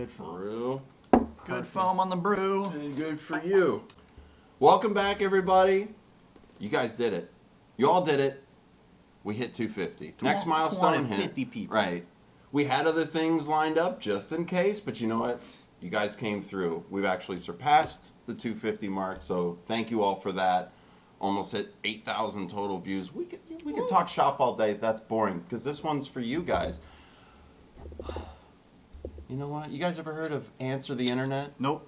Good foam. Brew. Good foam on the brew. And good for you. Welcome back, everybody. You guys did it. You all did it. We hit 250. Next milestone hit. 250 people. Right. We had other things lined up just in case, but you know what? You guys came through. We've actually surpassed the 250 mark, so thank you all for that. Almost hit 8,000 total views. We could talk shop all day. That's boring because this one's for you guys. You know what? You guys ever heard of Answer the Internet? Nope.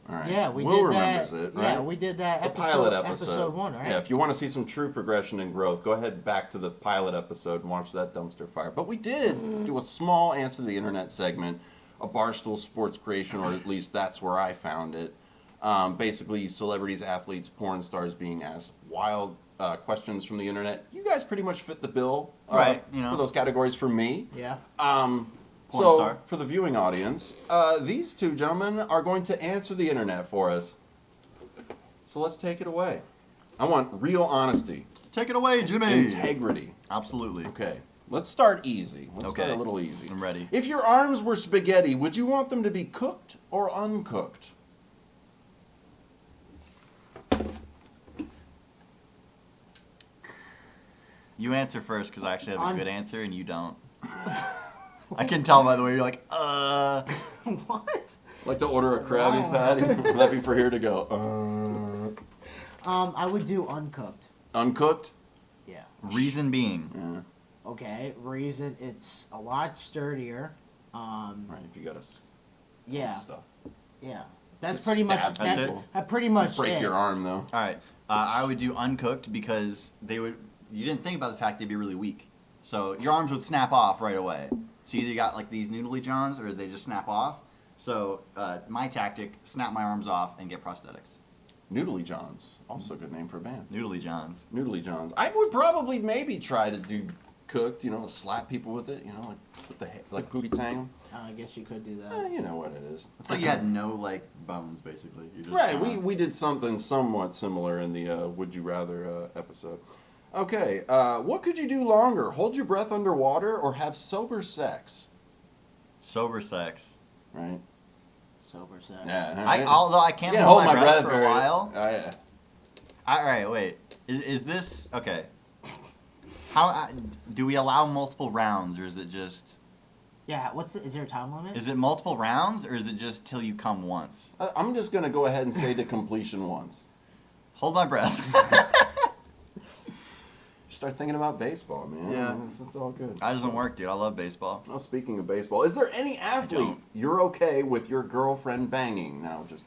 All right. Yeah, we Will did that. remembers it, right? Yeah, we did that The episode, pilot episode 1, right? Yeah, if you want to see some true progression and growth, go ahead back to the pilot episode and watch that dumpster fire. But we did do a small Answer the Internet segment, a Barstool Sports creation, or at least that's where I found it. Basically, celebrities, athletes, porn stars being asked wild questions from the internet. You guys pretty much fit the bill, Right, you know. for those categories for me. Yeah. Porn So, star. for the viewing audience, these two gentlemen are going to answer the internet for us. So let's take it away. I want real honesty, Take it away, Jimmy. integrity. Absolutely. Okay, let's start easy. Let's Okay. start a little easy. I'm ready. If your arms were spaghetti, would you want them to be cooked or uncooked? You answer first because I actually have a good answer and you don't. I can tell by the way you're like, What? Like to order a Krabby Wow. Patty? Levy for here to go. I would do uncooked. Uncooked? Yeah. Reason being. Yeah. Okay. Reason it's a lot sturdier. Right, if you got to Yeah. stuff. Yeah. That's It's pretty much. stab That's people. That pretty much Break it. your arm, though. All right. I would do uncooked because you didn't think about the fact they'd be really weak. So your arms would snap off right away. So either you got like these noodly johns or they just snap off. So my tactic, snap my arms off and get prosthetics. Noodly Johns. Also a good name for a band. Noodly johns. Noodly Johns. I would probably maybe try to do cooked, slap people with it, like with the like Pootie Tang. I guess you could do that. You know what it is. It's like you had no like bones basically. You just Right, kinda- we did something somewhat similar in the Would You Rather episode. Okay, what could you do longer? Hold your breath underwater or have sober sex? Sober sex. Right? Sober sex. Yeah. Although I can't Yeah, hold my breath for a while. Oh, yeah. All right, wait. Is this okay? How do we allow multiple rounds, or is it just? Yeah. Is there a time limit? Is it multiple rounds, or is it just till you come once? I'm just going to go ahead and say to completion once. Hold my breath. Start thinking about baseball, man. Yeah. It's all good. That doesn't work, dude. I love baseball. Well, speaking of baseball, is there any athlete don't. you're okay with your girlfriend banging? Now, just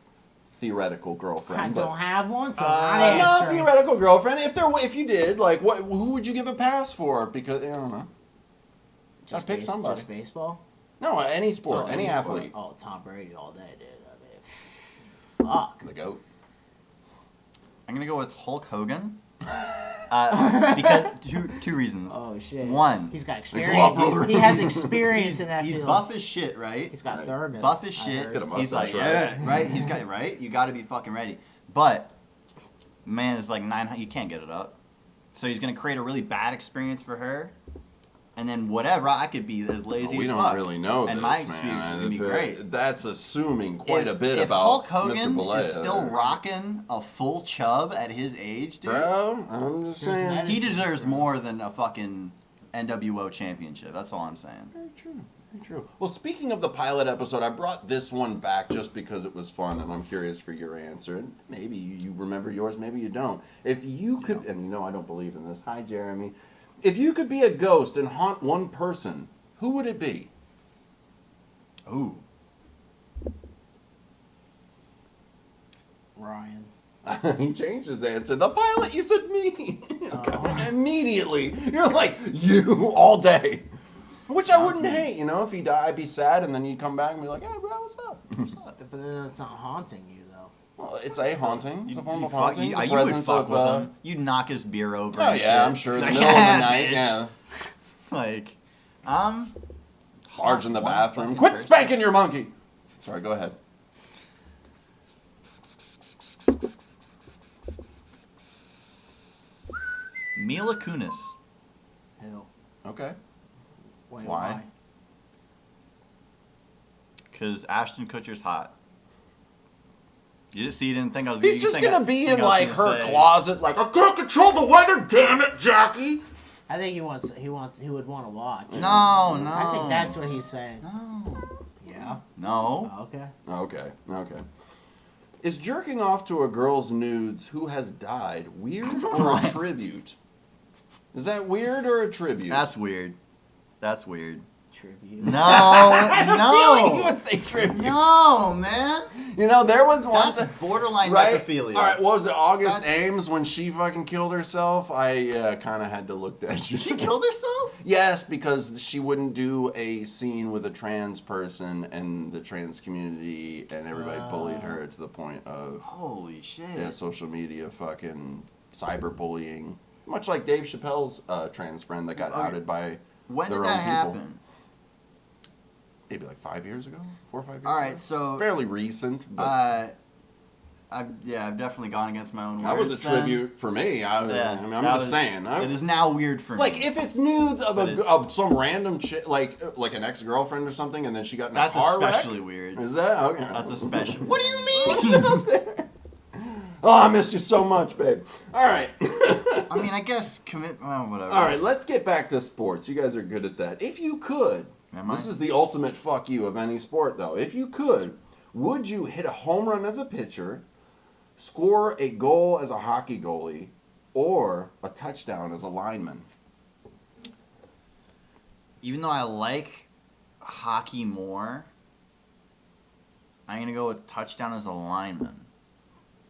theoretical girlfriend. I but- don't have one, so I'm No, not answering. theoretical girlfriend. If you did, like, who would you give a pass for? Because I don't know. Gotta pick somebody. Just baseball. No, any sport, Just any sport. athlete. Oh, Tom Brady all day, dude. I mean, fuck. The goat. I'm gonna go with Hulk Hogan. Because two reasons. Oh shit. One. He's got Thanks a lot, experience. brother. He has experience in that He's field. buff as shit, right? He's got thermos. Buff as I shit. heard. Got a He's like, mustache, yeah, right? right. He's got right. You got to be fucking ready. But man, it's like 900. You can't get it up. So he's gonna create a really bad experience for her, and then whatever. I could be as lazy We as don't fuck. really know And this, my man. experience is gonna be great. That's assuming quite a bit if about Hulk Mr. Hogan Belay. is still rocking a full chub at his age, dude. Bro, I'm just There's saying. that- He deserves more than a fucking NWO championship. That's all I'm saying. Very true. Very true. Well, speaking of the pilot episode, I brought this one back just because it was fun, and I'm curious for your answer. And maybe you remember yours, maybe you don't. If you could, and you know I don't believe in this. Hi, Jeremy. If you could be a ghost and haunt one person, who would it be? Ooh. Ryan. He changed his answer. The pilot, you said me. Oh. Immediately. You're like, you all day. Which I wouldn't hate, if he died, I'd be sad, and then you'd come back and be like, hey, bro, what's up? What's up? But then it's not haunting you though. Well, it's a haunting. It's a form of fuck- haunting. you The would presence fuck of, with him. You'd knock his beer over. Oh, and yeah, shit. I'm sure. In the Like, middle of the "Yeah, night, bitch." yeah. Like, Harge in the one bathroom. fucking Quit person. spanking your monkey! Sorry, go ahead. Mila Kunis. Hell. Okay. Wait, Why? Because Ashton Kutcher's hot. You didn't think I was. He's just gonna be in like her closet, like I can't control the weather. Damn it, Jackie. I think he would want to watch. No. I think that's what he's saying. No. Yeah. No. Okay. Okay. Is jerking off to a girl's nudes who has died weird or a tribute? Is that weird or a tribute? That's weird. Tribute. No. You would say tribute. No, man. You know, there was one. That's borderline right? necrophilia. All right, what was it? August That's- Ames when she fucking killed herself? I kind of had to look that. She killed herself? Yes, because she wouldn't do a scene with a trans person, and the trans community and everybody bullied her to the point of Holy shit. social media fucking cyberbullying. Much like Dave Chappelle's trans friend that got outed by When their did own that people. happen? Maybe like 5 years ago? 4 or 5 years All right, ago? so Fairly recent, but I've definitely gone against my own words. that was a then. tribute for me. I'm That just was- saying. It is now weird for me. Like if it's nudes of But of some random chick, like an ex-girlfriend or something, and then she got in That's a car especially wreck? weird. Is that okay? That's especially. What do you mean? Oh, I missed you so much, babe. All right. I mean, I guess whatever. All right, let's get back to sports. You guys are good at that. If you could, Am I? this is the ultimate fuck you of any sport, though. If you could, would you hit a home run as a pitcher, score a goal as a hockey goalie, or a touchdown as a lineman? Even though I like hockey more, I'm gonna go with touchdown as a lineman.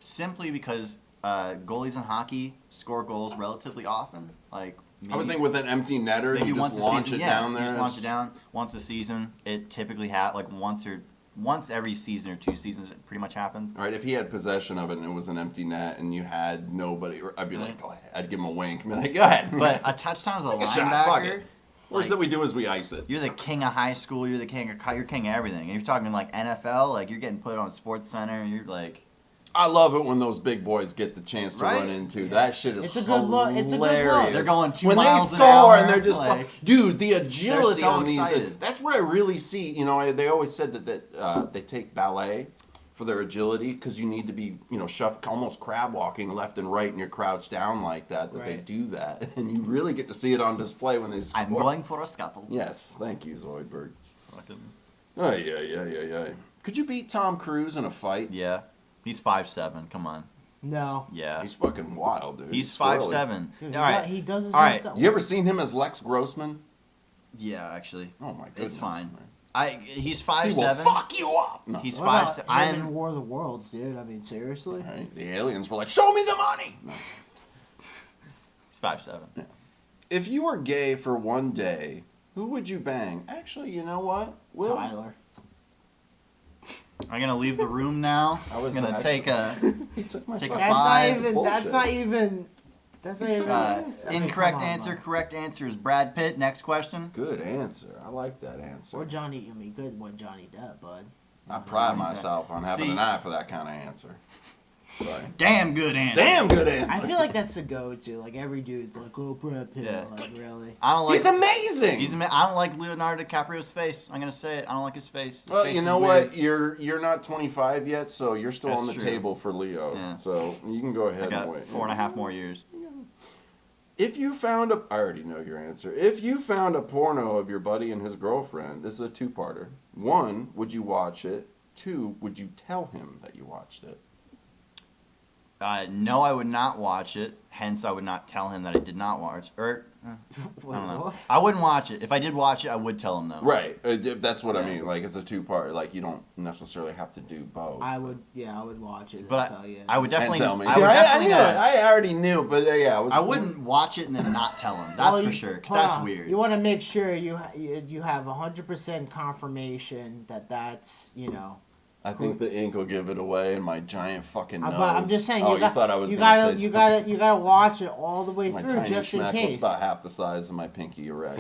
Simply because goalies in hockey score goals relatively often. Like maybe, I would think with an empty netter, maybe you once just a launch season, it down there. You just launch it down once a season. It typically once every season or 2 seasons. It pretty much happens. All right, if he had possession of it and it was an empty net and you had nobody, I'd be like, go ahead. I'd give him a wink and be like, go ahead. But a touchdown as a Take a shot, fuck linebacker. it. Worst that we do is we ice it. You're the king of high school. You're the king of everything. And you're talking like NFL. Like you're getting put on Sports Center. And you're like. I love it when those big boys get the chance to Right? run into. That shit is It's a good look. hilarious. It's a good look. They're going 2 when miles they an score hour, and they're just like, dude, the agility so on these. excited. That's where I really see. You know, they always said that they take ballet for their agility because you need to be, shuffle, almost crab walking left and right, and you're crouched down like that. They Right. do that, and you really get to see it on display when they score. I'm going for a scuttle. Yes, thank you, Zoidberg. Fucking- Oh yeah. Could you beat Tom Cruise in a fight? Yeah. He's 5'7". Come on. No. Yeah. He's fucking wild, dude. He's squirrely. 5'7". Dude, All right. he does his All own right. stuff. You ever seen him as Lex Grossman? Yeah, actually. Oh my goodness. It's fine. He's He will 5'7". fuck you up. No. He's What about 5'7". him in War of the Worlds, dude? I mean, seriously? Right? The aliens were like, "Show me the money." No. He's 5'7". If you were gay for one day, who would you bang? Actually, you know what? Will Tyler. I'm gonna leave the room now. I was I'm gonna take a He took my Take a fucking- five. That's not even. That's not even. I mean, incorrect come on, answer. man. Correct answer is Brad Pitt. Next question. Good answer. I like that answer. Or Johnny. I mean, good one, Johnny Depp, bud. I pride myself on having See- an eye for that kind of answer. Sorry. Damn good answer. Damn good I answer. feel like that's the go-to. Like every dude's like, "Oh, Brad Pitt." Yeah. Like really. I don't like. He's amazing. I don't like Leonardo DiCaprio's face. I'm gonna say it. I don't like his face. His Well, face you is know weird. what? You're not 25 yet, so you're still That's on the true. table for Leo. Yeah. So you can go I ahead and got wait. 4.5 more years. If you found I already know your answer. If you found a porno of your buddy and his girlfriend, this is a two-parter. 1, would you watch it? 2, would you tell him that you watched it? No, I would not watch it. Hence, I would not tell him that I did not watch. Or I don't know. What? I wouldn't watch it. If I did watch it, I would tell him though. Right. That's what I Yeah. mean. Like, it's a two-part. Like, you don't necessarily have to do both. I would. Yeah, I would watch it. But I'll tell you. I would definitely. And tell me. I would Yeah, definitely. knew it. I already knew, but yeah. I wouldn't watch it and then not tell him. That's Well, for you- sure. Because hold that's on. weird. You want to make sure you have 100% confirmation that that's I think the ink will give it away in my giant fucking nose. But I'm just saying. Oh, you thought I was you gonna gotta say you something. gotta watch it all the way My through tiny just in schmeckle's case. about half the size of my pinky erect.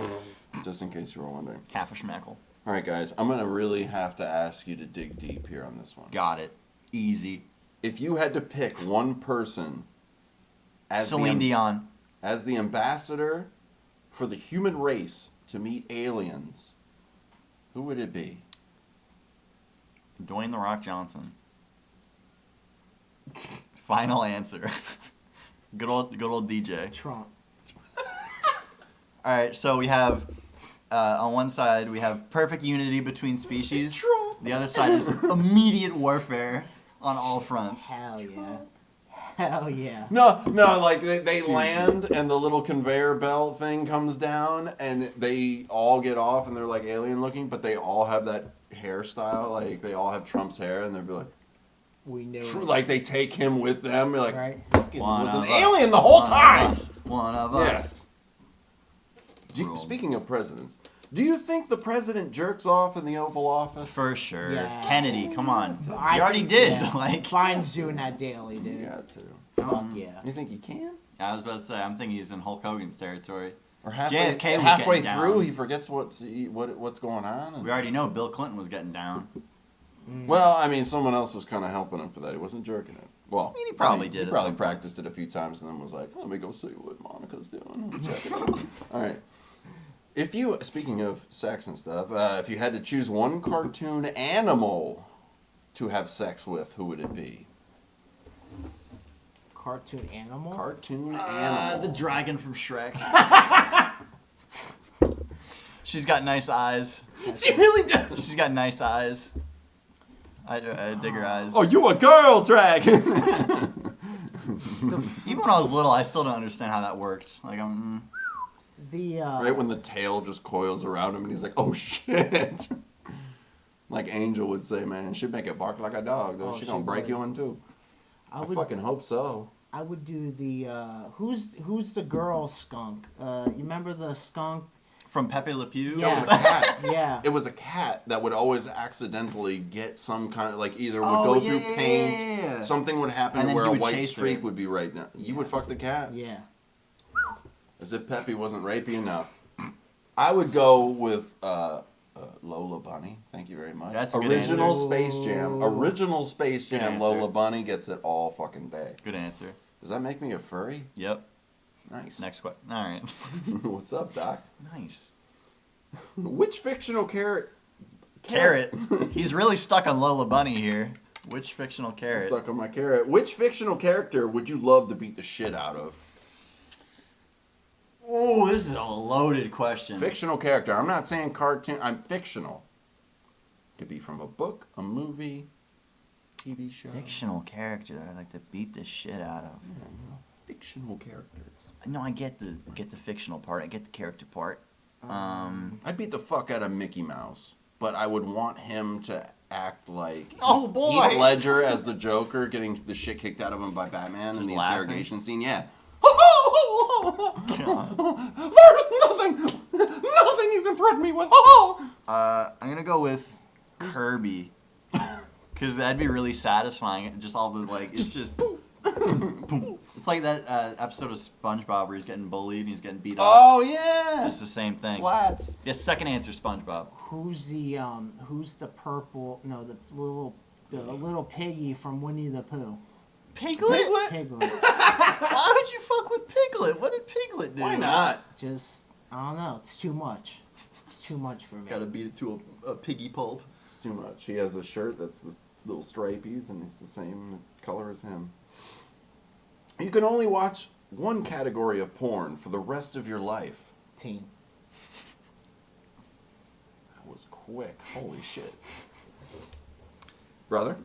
Just in case you were wondering. Half a schmeckle. All right, guys. I'm gonna really have to ask you to dig deep here on this one. Got it. Easy. If you had to pick one person as Celine Dion. as the ambassador for the human race to meet aliens, who would it be? Dwayne The Rock Johnson. Final answer. Good old DJ. Trump. All right, so we have on one side we have perfect unity between species. Trump. The other side is immediate warfare on all fronts. Hell yeah. Hell yeah. No, like they land and the little conveyor belt thing comes down and they all get off and they're like alien looking, but they all have that hairstyle, like they all have Trump's hair and they'd be like, We knew it. like they take him with them. You're like, Right. fucking One was of an us. alien the whole time. One of Yes. us. Speaking of presidents, do you think the president jerks off in the Oval Office? For sure. Yeah. Kennedy, come on. I You already think- did. yeah. Like, Fine's doing that daily, dude. You got to. Fuck yeah. You think he can? I was about to say, I'm thinking he's in Hulk Hogan's territory. Or halfway, JFK was halfway getting through, down. he forgets what's going on. And, We already know Bill Clinton was getting down. well, I mean, someone else was kind of helping him for that. He wasn't jerking it. Well, I mean, he probably did He at probably some practiced it a few times and then was like, "Let me go see what Monica's doing." Check it out. All right. If you, speaking of sex and stuff, if you had to choose one cartoon animal to have sex with, who would it be? Cartoon animal? Cartoon animal. The dragon from Shrek. She's got nice eyes. She really does. She's got nice eyes. I dig her eyes. Oh, you a girl dragon? Even when I was little, I still don't understand how that worked. Like, The Right when the tail just coils around him and he's like, "Oh shit!" Like Angel would say, "Man, she'd make it bark like a dog, though. Oh, she gonna she break would. you in two." I I would fucking hope so. I would do the who's the girl skunk? You remember the skunk? from Pepe Le Pew. It was a Yeah. cat. Yeah. It was a cat that would always accidentally get some kind of, like, either would Oh, go yeah, through yeah, paint, yeah, yeah. something would happen And to then where he a would white chase streak her. would be right now. You would fuck the cat? Yeah. As if Pepe wasn't rapey enough. I would go with Lola Bunny. Thank you very much. That's a good Original answer. Space Jam. Original Space Good Jam. answer. Lola Bunny gets it all fucking day. Good answer. Does that make me a furry? Yep. Nice. Next question. All right. What's up, Doc? Nice. Which fictional carrot? Carrot. He's really stuck on Lola Bunny here. Which fictional carrot? Suck on my carrot. Which fictional character would you love to beat the shit out of? Oh, this is a loaded question. Fictional character. I'm not saying cartoon. I'm fictional. Could be from a book, a movie, TV show. Fictional character that I'd like to beat the shit out of. Fictional characters. No, I get the fictional part. I get the character part. I'd beat the fuck out of Mickey Mouse, but I would want him to act like Oh, boy! Heath Ledger as the Joker, getting the shit kicked out of him by Batman in Just the laughing? interrogation scene. Yeah. God. There's nothing you can threaten me with. I'm gonna go with Kirby, because that'd be really satisfying. Just all the like, it's just. It's like that episode of SpongeBob where he's getting bullied and he's getting beat up. Oh yeah. It's the same thing. Flats. Yes, second answer, SpongeBob. Who's the purple? No, the little piggy from Winnie the Pooh. Piglet? Piglet. Why would you fuck with Piglet? What did Piglet do? Why not? Just I don't know. It's too much. It's too much for me. Gotta beat it to a piggy pulp. It's too much. He has a shirt that's the little stripies, and it's the same color as him. You can only watch one category of porn for the rest of your life. Teen. That was quick. Holy shit. Brother?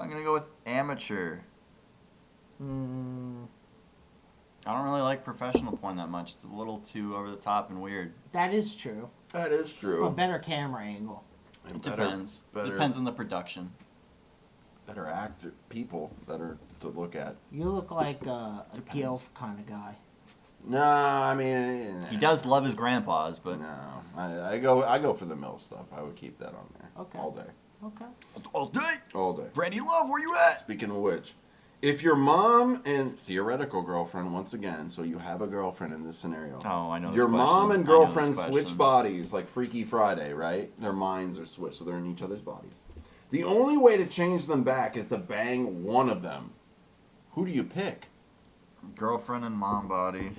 I'm gonna go with amateur. I don't really like professional porn that much. It's a little too over the top and weird. That is true. That is true. A better camera angle. And It depends. better- Depends on the production. Better actor people that are to look at. You look like a Depends. Gilf kind of guy. No, I mean He does love his grandpas, but No, I go for the MILF stuff. I would keep that on there. Okay. All day. Okay. all day. All day. Brandy Love, where you at? Speaking of which, if your mom and theoretical girlfriend, once again, so you have a girlfriend in this scenario. Oh, I know. Your this mom question. and I know this girlfriend question. switch bodies like Freaky Friday, right? Their minds are switched, so they're in each other's bodies. The only way to change them back is to bang one of them. Who do you pick? Girlfriend and mom body.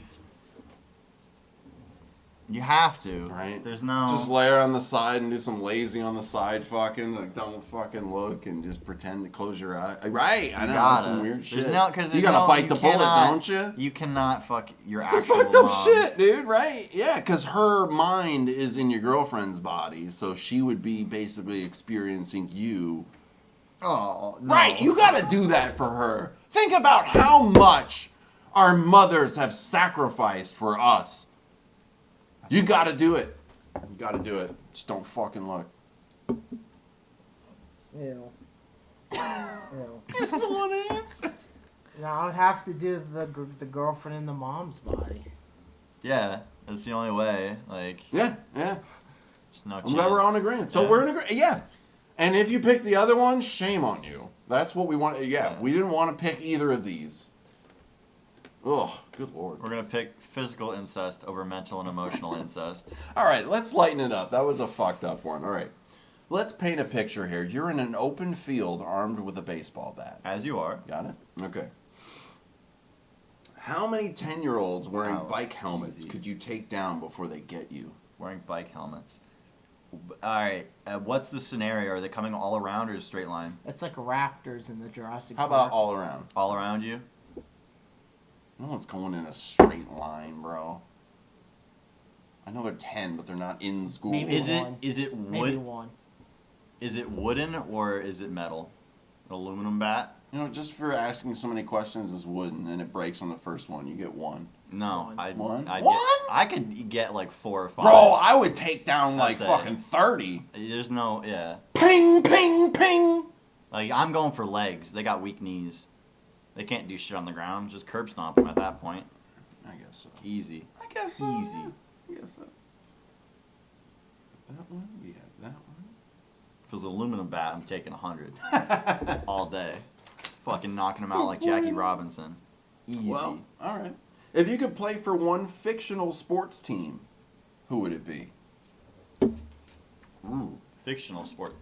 You have to. Right. There's no. Just lay her on the side and do some lazy on the side fucking. Like, don't fucking look and just pretend to close your eye. Right. I know. That's some weird shit. Because you gotta bite the bullet, don't you? You cannot fuck your Some actual fucked up mom. shit, dude, right? Yeah, because her mind is in your girlfriend's body, so she would be basically experiencing you. Oh, no. Right, you gotta do that for her. Think about how much our mothers have sacrificed for us. You gotta do it. You gotta do it. Just don't fucking look. Ew. Ew. That's one answer. No, I would have to do the girlfriend in the mom's body. Yeah, that's the only way. Like, Yeah. there's no chance. I'm glad we're on agreement. So Yeah. we're in agreement. Yeah. And if you pick the other one, shame on you. That's what we want. Yeah, we didn't want to pick either of these. Oh, good lord. We're going to pick physical incest over mental and emotional incest. All right, let's lighten it up. That was a fucked up one. All right. Let's paint a picture here. You're in an open field armed with a baseball bat. As you are. Got it? Okay. How many 10-year-olds wearing Wow. bike helmets Easy. could you take down before they get you? Wearing bike helmets. All right. What's the scenario? Are they coming all around or a straight line? It's like raptors in the Jurassic How Park. about all around? All around you? No one's going in a straight line, bro. I know they're 10, but they're not in school. Maybe Is one. it Maybe wood? one. Is it wooden or is it metal? An aluminum bat? You know, just for asking so many questions is wooden, and it breaks on the first one. You get one. No, One. I'd, One? I'd One? Get, I could get like 4 or 5. Bro, I would take down like That's it. fucking 30. There's no, yeah. Ping, ping, ping. Like, I'm going for legs. They got weak knees. They can't do shit on the ground. Just curb stomp them at that point. I guess so. Easy. I guess so. Easy. Yeah. I guess so. That one? We have that If it was an aluminum bat, I'm taking 100 all day. Fucking knocking them out like Jackie Robinson. Easy. Well, all right. If you could play for one fictional sports team, who would it be? Ooh, fictional sports.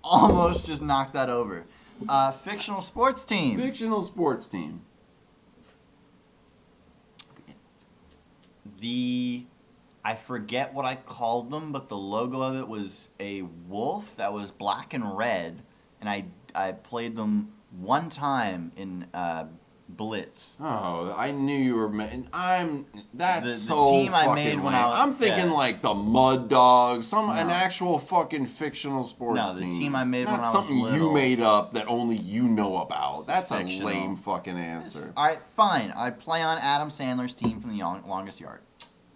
Almost just knocked that over. Fictional sports team. Fictional sports team. I forget what I called them, but the logo of it was a wolf that was black and red, and I played them one time in Blitz. Oh, I knew you were. That's The so team I fucking made when lame. I was- I'm thinking yeah. like the Mud Dogs, an No. actual fucking fictional sports No, the team. team I made Not when I was something you little. made up that only you know about. That's a Fictional. lame fucking answer. All right, fine. I'd play on Adam Sandler's team from the longest yard.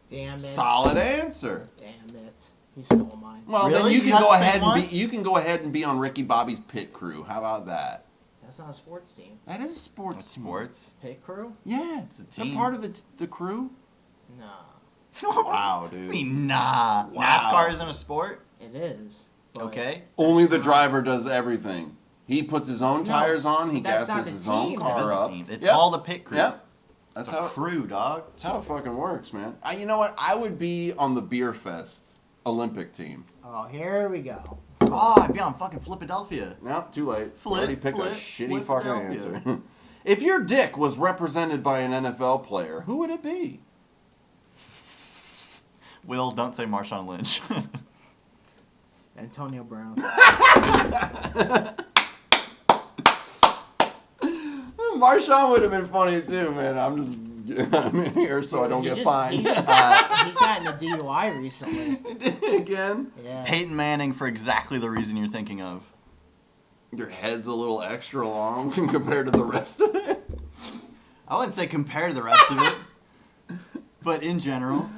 Damn it. Solid answer. Damn it. He stole mine. Well, then Really? you You can got go the same ahead and one? be. You can go ahead and be on Ricky Bobby's pit crew. How about that? That's not a sports team. That is sports. That's team. sports. Pit crew? Yeah, It's a They're team. part of the crew. Nah. Wow, I dude. mean, nah. Wow. NASCAR isn't a sport. It is. But Okay. Only that's the not- driver does everything. He puts his own No, tires on. He but that's gasses not the his own team. It car is a up. team. It's Yep. called a pit crew. Yep. That's That's a how. crew, dog. That's how it fucking works, man. You know what? I would be on the Beer Fest Olympic team. Oh, here we go. Oh, I'd be on fucking Flipadelphia. No, too late. Flip, Already picked a flip, shitty flip fucking it out, answer. If your dick was represented by an NFL player, who would it be? Will, don't say Marshawn Lynch. Antonio Brown. Marshawn would have been funny too, man. I'm just I'm here so I don't He get just- fined. He got in a DUI recently. Again? Yeah. Peyton Manning for exactly the reason you're thinking of. Your head's a little extra long compared to the rest of it. I wouldn't say compared to the rest of it, but in general.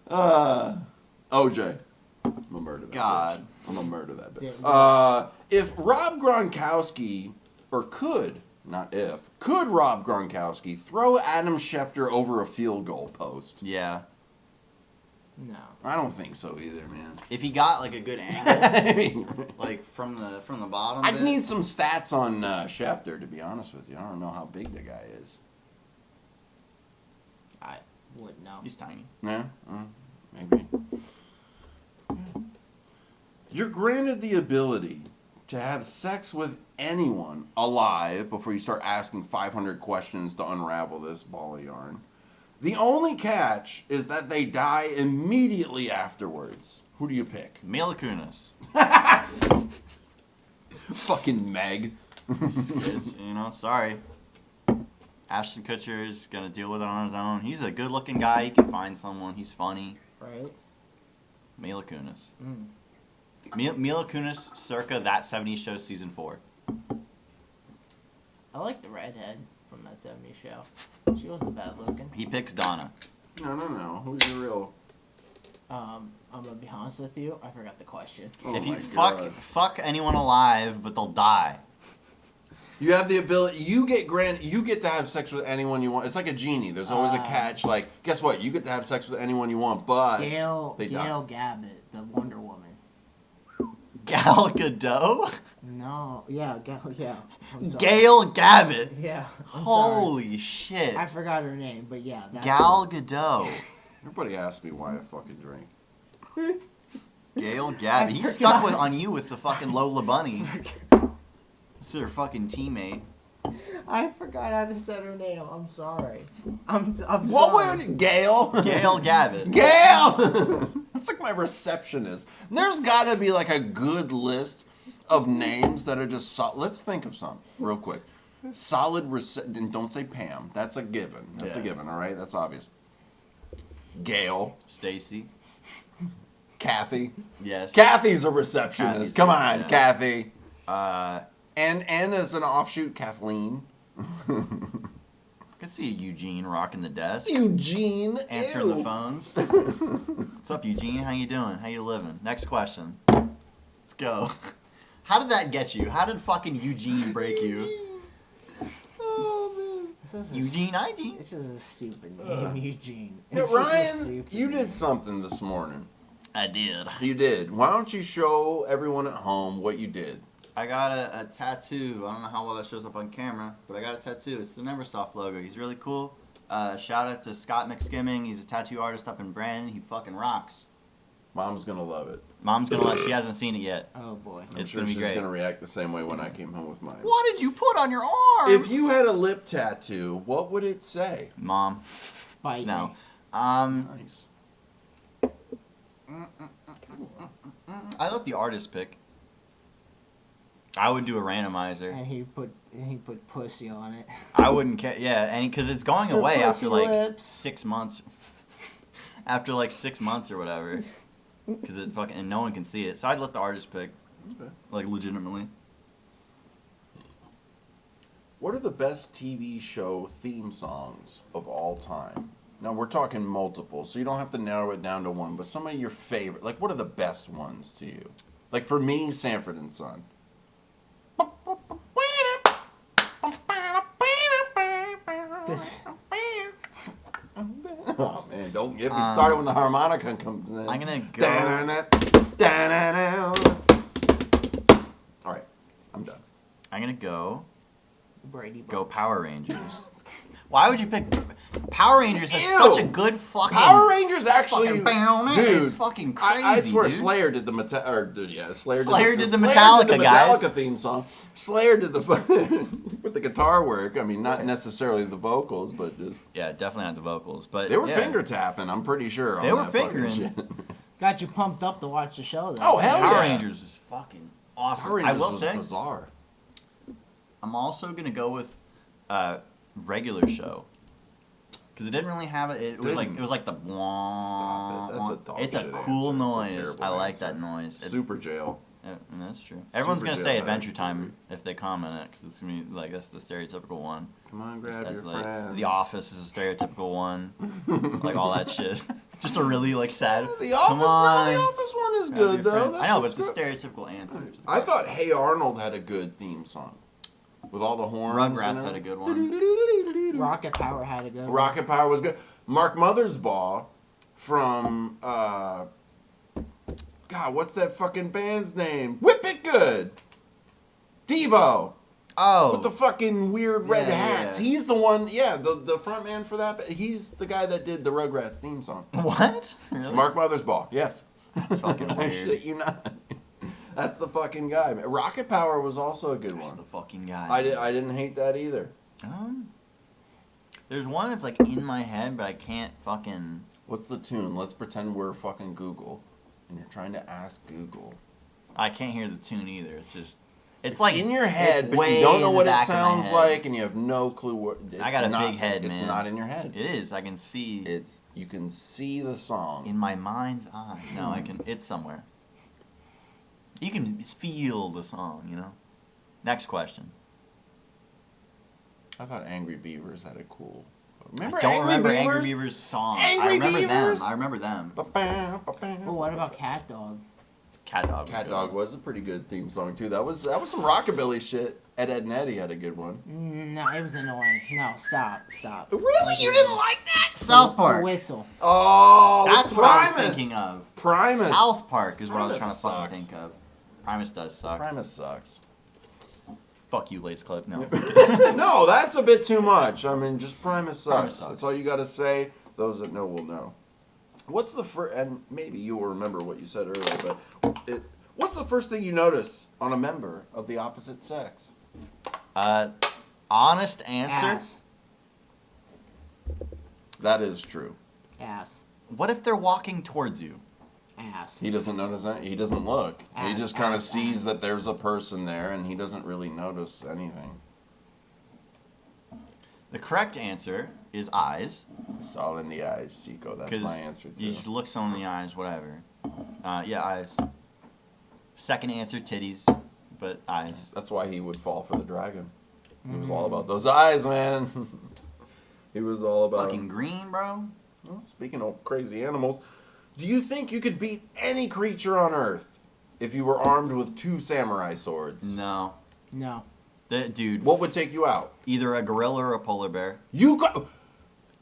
OJ. I'm gonna murder that God. bitch. I'm gonna murder that bitch. Yeah. If Rob Gronkowski, or could Rob Gronkowski throw Adam Schefter over a field goal post? Yeah. No. I don't think so either, man. If he got like a good angle, like from the bottom. I'd bit. need some stats on Schefter, to be honest with you. I don't know how big the guy is. I wouldn't know. He's tiny. Yeah, maybe. You're granted the ability to have sex with anyone alive before you start asking 500 questions to unravel this ball of yarn. The only catch is that they die immediately afterwards. Who do you pick? Mila Kunis. Fucking Meg. It's, sorry. Ashton Kutcher is going to deal with it on his own. He's a good-looking guy. He can find someone. He's funny. Right? Mila Kunis. Mm. Mila Kunis circa That 70s Show Season 4. I like the redhead from that 70s show. She wasn't bad looking. He picks Donna. No. Who's your real... I'm gonna be honest with you. I forgot the question. Oh If you my God. fuck anyone alive, but they'll die. You have the ability. You get to have sex with anyone you want. It's like a genie. There's always a catch. Like, guess what? You get to have sex with anyone you want, but Gail they die. Gabbett, the Wonder Woman. Gal Gadot? No, yeah, yeah. I'm sorry. Gail Gabbett. Yeah. I'm Holy shit. sorry. I forgot her name, but yeah. That's Gal Gadot. Everybody asks me why I fucking drink. Gail Gabbett. He's forgot. stuck on you with the fucking Lola Bunny. It's her fucking teammate. I forgot how to say her name. I'm sorry. I'm What sorry. word? Gail? Gail Gabbett. Gail! That's like my receptionist. There's got to be like a good list of names that are just let's think of some real quick. Solid and don't say Pam. That's a given. That's a Yeah. given, all right? That's obvious. Gail. Stacy. Kathy. Yes. Kathy's a receptionist. Kathy's Come a- on, yeah. Kathy. I And as an offshoot, Kathleen. could see Eugene rocking the desk. Eugene. Answering Ew. the phones. What's up, Eugene? How you doing? How you living? Next question. Let's go. How did that get you? How did fucking Eugene break you? Oh, man. This is a Eugene, Eugene. This is a stupid name, Eugene. Yeah, It's just a Ryan, stupid you name. did something this morning. I did. You did. Why don't you show everyone at home what you did? I got a tattoo. I don't know how well that shows up on camera, but I got a tattoo. It's the Neversoft logo. He's really cool. Shout out to Scott McSkimming. He's a tattoo artist up in Brandon. He fucking rocks. Mom's gonna love it. Mom's gonna let. She hasn't seen it yet. Oh boy. I'm It's sure gonna be she's great. gonna react the same way when I came home with mine. What did you put on your arm? If you had a lip tattoo, what would it say? Mom. Bite No. me. Nice. I let the artist pick. I would do a randomizer. And he put pussy on it. I wouldn't care. Yeah, and because it's going Her away pussy after like lips. 6 months. After like 6 months or whatever, because it fucking and no one can see it. So I'd let the artist pick, Okay. like legitimately. What are the best TV show theme songs of all time? Now we're talking multiple, so you don't have to narrow it down to one, but some of your favorite, like what are the best ones to you? Like for me, Sanford and Son. Oh man, don't get me started when the harmonica comes in. I'm gonna go. Da-na-na, da-na-na. All right, I'm done. I'm gonna go Brady. go Power Rangers. Why would you pick Power Rangers? Has Ew. such a good fucking Power Rangers actually, fucking bang, dude. it's fucking crazy. I swear, dude. Slayer did the Slayer Slayer did the Slayer Metallica, did the guys. Metallica theme song. Slayer did the with the guitar work. I mean, not necessarily the vocals, but just Yeah, definitely not the vocals, but they were yeah. finger tapping. I'm pretty sure. They on were that fucking fingering. shit. Got you pumped up to watch the show though. Oh, hell Power yeah. Rangers is fucking awesome. Power Rangers I will was say, bizarre. I'm also gonna go with regular show. Because it didn't really have it. It was like the Stop it. That's a dog It's a shit cool answer. It's a noise. terrible I like answer. that noise. Super Jail. Yeah, that's true. Everyone's Super gonna Jail say had Adventure it. Time if they comment it, because it's gonna be like that's the stereotypical one. Come on, Just grab as, your like, friends. The Office is a stereotypical one, like all that shit. Just a really like sad. The Come Office, on. no, the Office one is grab good your though. friends. That I know, but shit's it's a good. stereotypical answer. to the I thought question. Hey Arnold had a good theme song with all the horns. Rugrats and had a everything. good one. Rocket Power had a good one. Rocket Power was good. Mark Mothersbaugh from God, what's that fucking band's name? Whip It Good. Devo. Oh, With the fucking weird red Yeah, hats. yeah. He's the one, the front man for that. He's the guy that did the Rugrats theme song. what? Really? Mark Mothersbaugh, yes. That's fucking I weird. shit you not. That's the fucking guy. Rocket Power was also a good That's one. the fucking guy. I didn't hate that either. There's one that's like in my head, but I can't fucking. What's the tune? Let's pretend we're fucking Google, and you're trying to ask Google. I can't hear the tune either. It's just. It's like in your head, it's but way you don't know in the what it back of my sounds head. like, and you have no clue what. I got a not, big head, It's man. not in your head. It is. I can see. You can see the song. In my mind's eye. No, I can. It's somewhere. You can feel the song, you know. Next question. I thought Angry Beavers had a cool. I don't remember Angry Beavers' song. Angry I remember Beavers? them. I remember them. Well, what about Cat Dog? Cat Dog. Cat Dog was a pretty good theme song too. That was some rockabilly shit. Ed and Eddie had a good one. No, it was annoying. No, stop. Really, you didn't like that? South The Park. whistle. Oh, That's what I was Primus. thinking of. Primus. South Park is what I was Primus trying to fucking sucks. think of. Primus does suck. Primus sucks. Fuck you, Lace Clip. No. No, that's a bit too much. I mean, just Primus sucks. Primus sucks. That's all you got to say. Those that know will know. What's the first? And maybe you will remember what you said earlier, but what's the first thing you notice on a member of the opposite sex? Honest answer. Ass. That is true. Ass. What if they're walking towards you? Ass. He doesn't notice that. He doesn't look. He Ass, just kind of ass, sees ass. that there's a person there, and he doesn't really notice anything. The correct answer is eyes. Saw it in the eyes, Chico. That's my answer too. You just look someone in the eyes, whatever. Yeah, eyes. Second answer, titties, but eyes. That's why he would fall for the dragon. He was all about those eyes, man. He was all about. Fucking green, bro. Well, speaking of crazy animals, do you think you could beat any creature on Earth if you were armed with 2 samurai swords? No. No. Dude, What would take you out? either a gorilla or a polar bear. You got.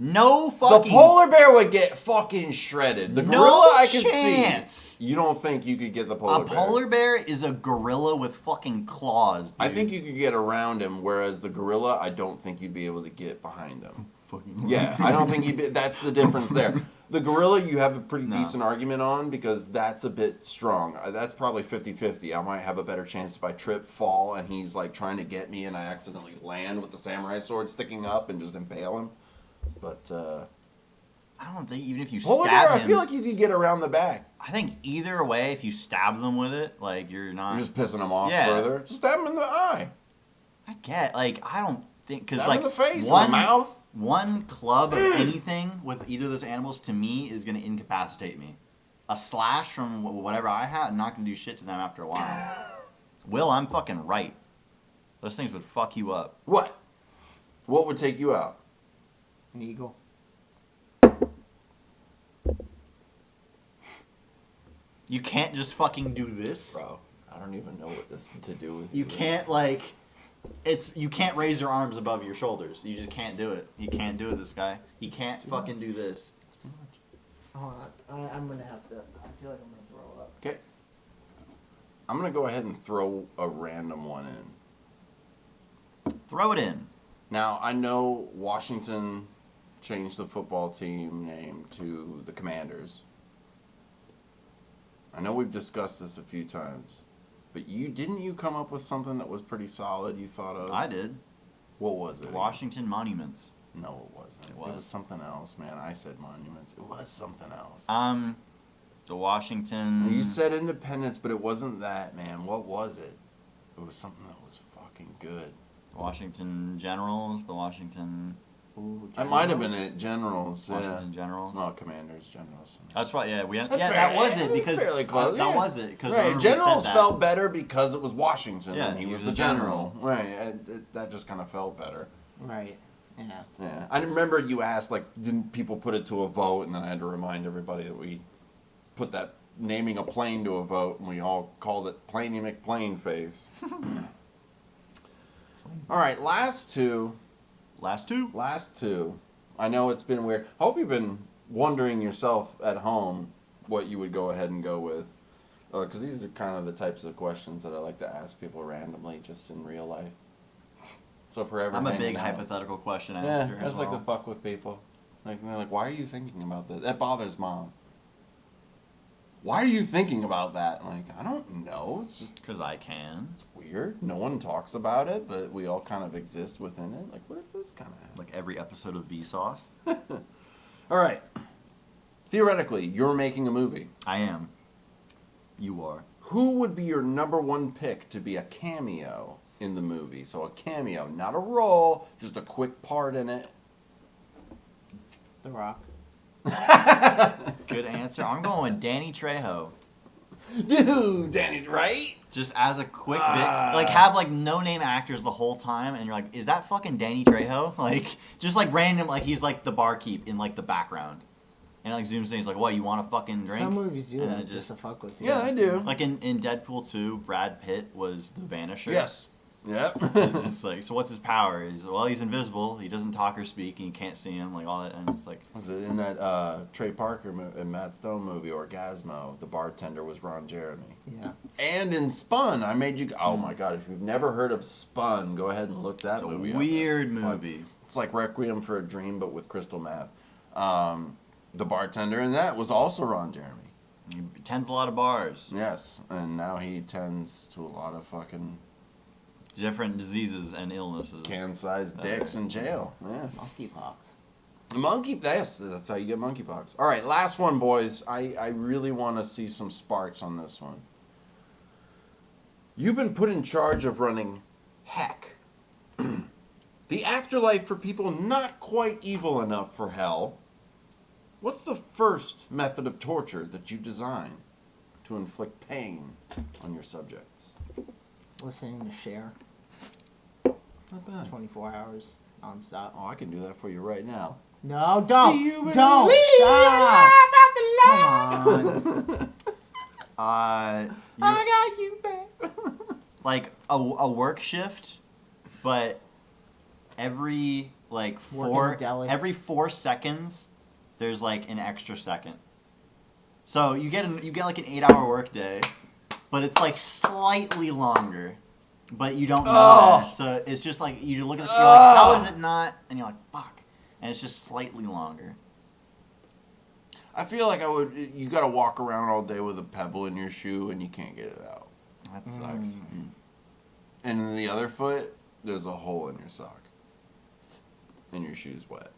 No The fucking. polar bear would get fucking shredded. The No gorilla I can chance. see. You don't think you could get the polar A bear? polar bear is a gorilla with fucking claws, dude. I think you could get around him, whereas the gorilla, I don't think you'd be able to get behind him. Fucking Yeah, I don't think you'd be. That's the difference there. The gorilla, you have a pretty No. decent argument on because that's a bit strong. That's probably 50-50. I might have a better chance if I trip, fall, and he's like trying to get me and I accidentally land with the samurai sword sticking up and just impale him. But I don't think even if you polar stab bear, him. I feel like you could get around the back. I think either way, if you stab them with it, like you're not. You're just pissing him off Yeah. further. Just stab him in the eye. I get like I don't think because Stab like him in the face, one in the mouth. one club of anything with either of those animals to me is going to incapacitate me. A slash from whatever I had, I'm not going to do shit to them after a while. Will, I'm fucking right. Those things would fuck you up. What? What would take you out? An eagle. You can't just fucking do this. Bro, I don't even know what this is to do with You can't like. You can't raise your arms above your shoulders. You just can't do it. You can't do it, this guy. You can't fucking do this. It's too much. Hold on. I'm gonna have to. I feel like I'm gonna throw up. Okay. I'm going to go ahead and throw a random one in. Throw it in. Now, I know Washington changed the football team name to the Commanders. I know we've discussed this a few times, but didn't you come up with something that was pretty solid you thought of? I did. What was it? Washington Monuments. No, it wasn't. It It was was. something else, man. I said monuments. It was something else. The Washington. You said independence, but it wasn't that, man. What was it? It was something that was fucking good. Washington Generals. The Washington. It might have been it. Generals. Washington Yeah. Generals. No, Commanders. Generals. That's right. Yeah, we. That's Yeah, fair. that was it It's because fairly close, that yeah. was it because Right, Generals felt better because it was Washington Yeah, and he was the general. Right, that just kind of felt better. Right. Yeah. Yeah, I remember you asked like, didn't people put it to a vote? And then I had to remind everybody that we put that naming a plane to a vote, and we all called it Planey McPlane Face. All right, last two. Last two. I know it's been weird. I hope you've been wondering yourself at home what you would go ahead and go with. Because these are kind of the types of questions that I like to ask people randomly just in real life. So forever. I'm a hanging big out. hypothetical question Yeah, asker. I as just like well. to fuck with people. Like, they're like, why are you thinking about this? That bothers Mom. Why are you thinking about that? I'm like, I don't know. It's just Because I can. it's weird. No one talks about it, but we all kind of exist within it. Like, what if this kind of happened? Like every episode of Vsauce. All right. Theoretically, you're making a movie. I am. You are. Who would be your number one pick to be a cameo in the movie? So a cameo, not a role, just a quick part in it. The Rock. Good answer. I'm going with Danny Trejo. Dude, Danny's right. Just as a quick bit, like have like no name actors the whole time, and you're like, is that fucking Danny Trejo? Like just like random, like he's like the barkeep in like the background, and like zooms in, he's like, what, you want a fucking drink? Some movies do And that it just to fuck with you. Yeah, I do. Like in Deadpool 2, Brad Pitt was the Vanisher. Yes. Yep. It's like, so what's his power? He's invisible. He doesn't talk or speak, and you can't see him. Like all that, and it's like. Was it in that Trey Parker and Matt Stone movie, Orgasmo? The bartender was Ron Jeremy. Yeah. And in Spun, I made you. Oh my God! If you've never heard of Spun, go ahead and look that It's a movie up. weird It's fun. movie. It's like Requiem for a Dream, but with crystal meth. The bartender in that was also Ron Jeremy. He tends a lot of bars, Yes, and now he tends to a lot of fucking different diseases and illnesses. can-sized dicks in jail. Yeah. Monkeypox. That's how you get monkeypox. All right, last one, boys. I really want to see some sparks on this one. You've been put in charge of running Heck, the afterlife for people not quite evil enough for hell. What's the first method of torture that you design to inflict pain on your subjects? Listening to Cher. Not bad. 24 hours nonstop. Oh, I can do that for you right now. No, don't. Do you Don't. believe Stop. Come on. I got you back. like a work shift, but every like Work in four a deli. every 4 seconds there's like an extra second. So you get like an 8-hour work day, but it's like slightly longer. But you don't know that. So it's just like you look at it, you're like, how is it not? And you're like, fuck. And it's just slightly longer. I feel like you gotta walk around all day with a pebble in your shoe and you can't get it out. That sucks. And in the other foot, there's a hole in your sock. And your shoe's wet.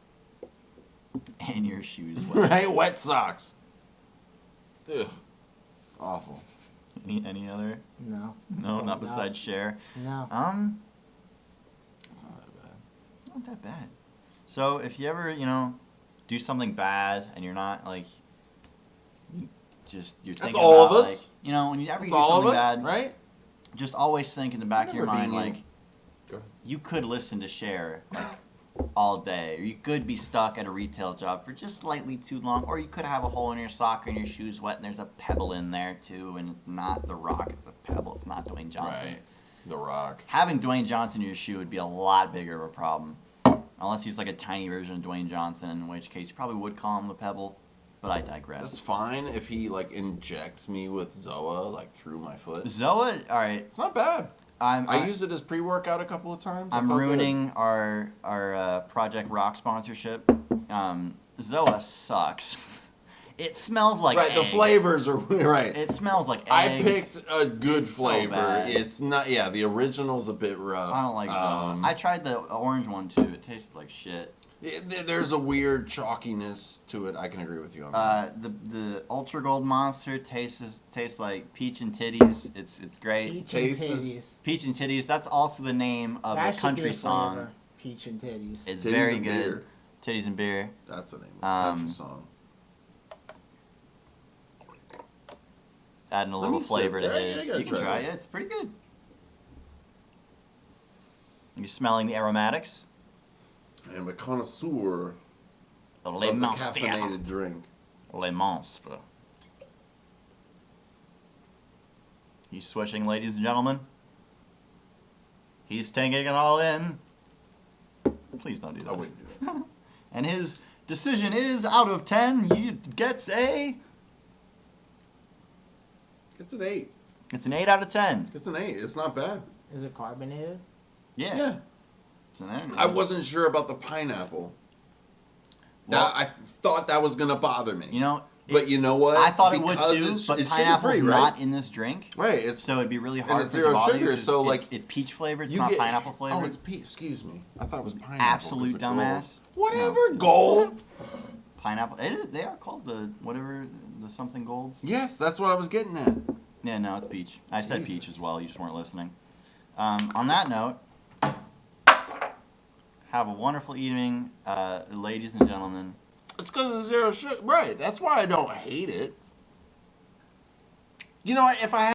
And your shoes wet. Right? Wet socks. Ugh. Awful. Any other? No. No, No. not besides Cher. No. It's not that bad. Not that bad. So if you ever, do something bad and you're not like, you're thinking all about of us. like, when you ever It's do all of something us, bad, right? just always think in the back of your mind Remember like, being Go ahead. you could listen to Cher like all day, or you could be stuck at a retail job for just slightly too long, or you could have a hole in your sock and your shoes wet and there's a pebble in there too, and it's not The Rock, it's a pebble, it's not Dwayne Johnson. Right. The Rock. Having Dwayne Johnson in your shoe would be a lot bigger of a problem. Unless he's like a tiny version of Dwayne Johnson, in which case you probably would call him the Pebble, but I digress. That's fine if he like injects me with Zoa like through my foot. Zoa, alright. It's not bad. I I used it as pre-workout a couple of times. I I'm felt ruining our Project Rock sponsorship. Zoa sucks. It smells like good. Right, the eggs. flavors are right. It smells like eggs. I picked a good It's so flavor. bad. It's not. Yeah, the original's a bit rough. I don't like Zoa. I tried the orange one too. It tasted like shit. There's a weird chalkiness to it. I can agree with you on that. The Ultra Gold Monster tastes like peach and titties. It's great. Peach Tastes and is- titties. Peach and Titties, that's also the name of That a should be country a song. flavor. Peach and titties. It's Titties very and good. beer. Titties and beer. That's the name of the country Um, song. Adding a Let little me sip. flavor to Yeah, his. I gotta You can try try this. it. It's pretty good. You smelling the aromatics? I am a connoisseur The of Le the Monstre. caffeinated drink. Le Monstre. He's switching, ladies and gentlemen. He's taking it all in. Please don't do I that. wouldn't do that. And his decision is, out of 10, he gets a... It's an 8. It's an 8 out of 10. It's an 8. It's not bad. Is it carbonated? Yeah. It's an 8. I wasn't sure about the pineapple. Well- I thought that was gonna bother me. You know, But you know what? I thought it would Because too, but it's pineapple's sugar-free, not right? in this drink. Right. It's So it'd be really and hard it's for it to zero bother sugar, you 'cause so, it's peach flavored. It's you not get pineapple flavored. Oh, it's peach. Excuse me. I thought it was pineapple. Absolute 'cause of gold. dumbass. Whatever, No. gold. Pineapple. They are called the whatever the something golds. Yes, that's what I was getting at. Yeah, no, it's peach. I said Jesus. peach as well. You just weren't listening. On that note, have a wonderful evening, ladies and gentlemen. It's because of zero sugar. Right. That's why I don't hate it. You know what? If I